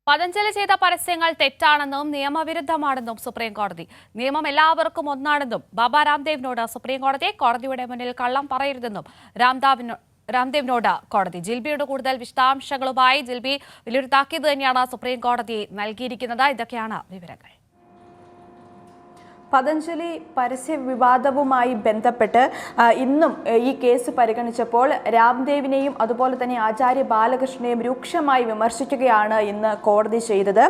പതഞ്ജലി ചെയ്ത പരസ്യങ്ങൾ തെറ്റാണെന്നും നിയമവിരുദ്ധമാണെന്നും സുപ്രീം കോടതി. നിയമം എല്ലാവർക്കും ഒന്നാണെന്നും ബാബ രാംദേവിനോട് സുപ്രീം കോടതി. കോടതിയുടെ മുന്നിൽ കള്ളം പറയരുതെന്നും രാംദേവിനോട് കോടതി. ജിൽബിയുടെ കൂടുതൽ വിശദാംശങ്ങളുമായി ജിൽബി, വലിയൊരു താക്കീത് തന്നെയാണ് സുപ്രീം കോടതി നൽകിയിരിക്കുന്നത്. ഇതൊക്കെയാണ് വിവരങ്ങൾ. പതഞ്ജലി പരസ്യ വിവാദവുമായി ബന്ധപ്പെട്ട് ഇന്നും ഈ കേസ് പരിഗണിച്ചപ്പോൾ രാംദേവിനെയും അതുപോലെ തന്നെ ആചാര്യ ബാലകൃഷ്ണനെയും രൂക്ഷമായി വിമർശിക്കുകയാണ് ഇന്ന് കോടതി ചെയ്തത്.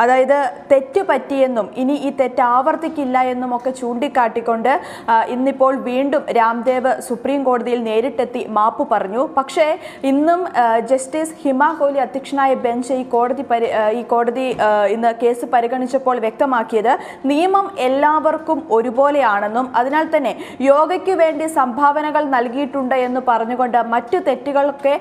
അതായത് തെറ്റ് പറ്റിയെന്നും ഇനി ഈ തെറ്റ് ആവർത്തിക്കില്ല എന്നും ഒക്കെ ചൂണ്ടിക്കാട്ടിക്കൊണ്ട് ഇന്നിപ്പോൾ വീണ്ടും രാംദേവ് സുപ്രീം കോടതിയിൽ നേരിട്ടെത്തി മാപ്പ് പറഞ്ഞു. പക്ഷേ ഇന്നും ജസ്റ്റിസ് ഹിമ കോഹ്ലി അധ്യക്ഷനായ ബെഞ്ച് ഈ കോടതി ഇന്ന് കേസ് പരിഗണിച്ചപ്പോൾ വ്യക്തമാക്കിയത് നിയമം എല്ലാവർക്കും ഒരുപോലെയാണെന്നും അതിനാൽ തന്നെ യോഗയ്ക്ക് വേണ്ടി സംഭാവനകൾ നൽകിയിട്ടുണ്ട് എന്ന് പറഞ്ഞുകൊണ്ട് മറ്റു തെറ്റുകളൊക്കെ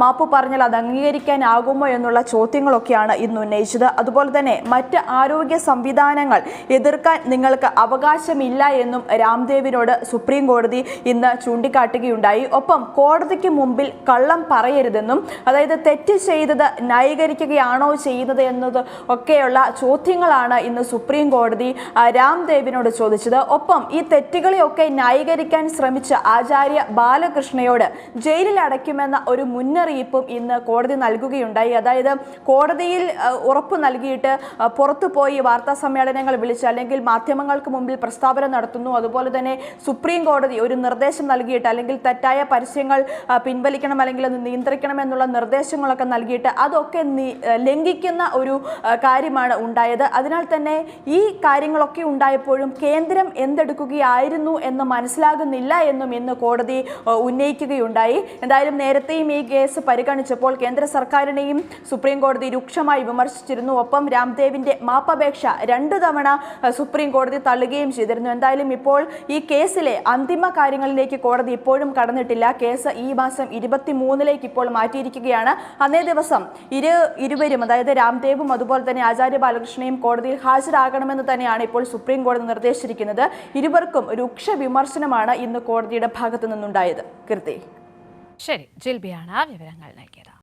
മാപ്പ് പറഞ്ഞാൽ അത് അംഗീകരിക്കാനാകുമോ എന്നുള്ള ചോദ്യങ്ങളൊക്കെയാണ് ഇന്ന് ഉന്നയിച്ചത്. അതുപോലെ തന്നെ മറ്റ് ആരോഗ്യ സംവിധാനങ്ങൾ എതിർക്കാൻ നിങ്ങൾക്ക് അവകാശമില്ല എന്നും രാംദേവിനോട് സുപ്രീം കോടതി ഇന്ന് ചൂണ്ടിക്കാട്ടുകയുണ്ടായി. ഒപ്പം കോടതിക്ക് മുമ്പിൽ കള്ളം പറയരുതെന്നും അതായത് തെറ്റ് ചെയ്തത് ന്യായീകരിക്കുകയാണോ ചെയ്യുന്നത് എന്നത് ഒക്കെയുള്ള ചോദ്യങ്ങളാണ് ഇന്ന് സുപ്രീം കോടതി രാംദേവിനോട് ചോദിച്ചത്. ഒപ്പം ഈ തെറ്റുകളെയൊക്കെ ന്യായീകരിക്കാൻ ശ്രമിച്ച ആചാര്യ ബാലകൃഷ്ണയോട് ജയിലിൽ അടയ്ക്കുമെന്ന ഒരു മുന്നറിയിപ്പും ഇന്ന് കോടതി നൽകുകയുണ്ടായി. അതായത് കോടതിയിൽ ഉറപ്പ് നൽകിയിട്ട് പുറത്തു പോയി വാർത്താ സമ്മേളനങ്ങൾ വിളിച്ച് അല്ലെങ്കിൽ മാധ്യമങ്ങൾക്ക് മുമ്പിൽ പ്രസ്താവന നടത്തുന്നു. അതുപോലെ തന്നെ സുപ്രീം കോടതി ഒരു നിർദ്ദേശം നൽകിയിട്ട് അല്ലെങ്കിൽ തെറ്റായ പരസ്യങ്ങൾ പിൻവലിക്കണം അല്ലെങ്കിൽ അത് നിയന്ത്രിക്കണം എന്നുള്ള നിർദ്ദേശങ്ങളൊക്കെ നൽകിയിട്ട് അതൊക്കെ ലംഘിക്കുന്ന ഒരു കാര്യമാണ് ഉണ്ടായത്. അതിനാൽ തന്നെ ഈ കാര്യങ്ങളൊക്കെ ഉണ്ടായപ്പോഴും കേന്ദ്രം എന്തെടുക്കുകയായിരുന്നു എന്ന് മനസ്സിലാകുന്നില്ല എന്നും ഇന്ന് കോടതി ഉന്നയിക്കുകയുണ്ടായി. എന്തായാലും നേരത്തെയും ഈ കേസ് പരിഗണിച്ചപ്പോൾ കേന്ദ്ര സർക്കാരിനെയും സുപ്രീം കോടതി രൂക്ഷമായി വിമർശിച്ചിരുന്നു. ഒപ്പം രാംദേവിന്റെ മാപ്പപേക്ഷ 2 തവണ സുപ്രീം കോടതി തള്ളുകയും ചെയ്തിരുന്നു. എന്തായാലും ഇപ്പോൾ ഈ കേസിലെ അന്തിമ കാര്യങ്ങളിലേക്ക് കോടതി ഇപ്പോഴും കടന്നിട്ടില്ല. കേസ് ഈ മാസം 23-ലേക്ക് ഇപ്പോൾ മാറ്റിയിരിക്കുകയാണ്. അന്നേ ദിവസം ഇരുവരും അതായത് രാംദേവും അതുപോലെ തന്നെ ആചാര്യ ബാലകൃഷ്ണയും കോടതിയിൽ ഹാജരാകണമെന്ന് തന്നെയാണ് ഇപ്പോൾ സുപ്രീം കോടതി നിർദ്ദേശിച്ചിരിക്കുന്നത്. ഇരുവർക്കും രൂക്ഷ വിമർശനമാണ് ഇന്ന് കോടതിയുടെ ഭാഗത്തു നിന്നുണ്ടായത്. കീർത്തി. ശരി, ജിൽബിയാണ് വിവരങ്ങൾ നൽകിയത്.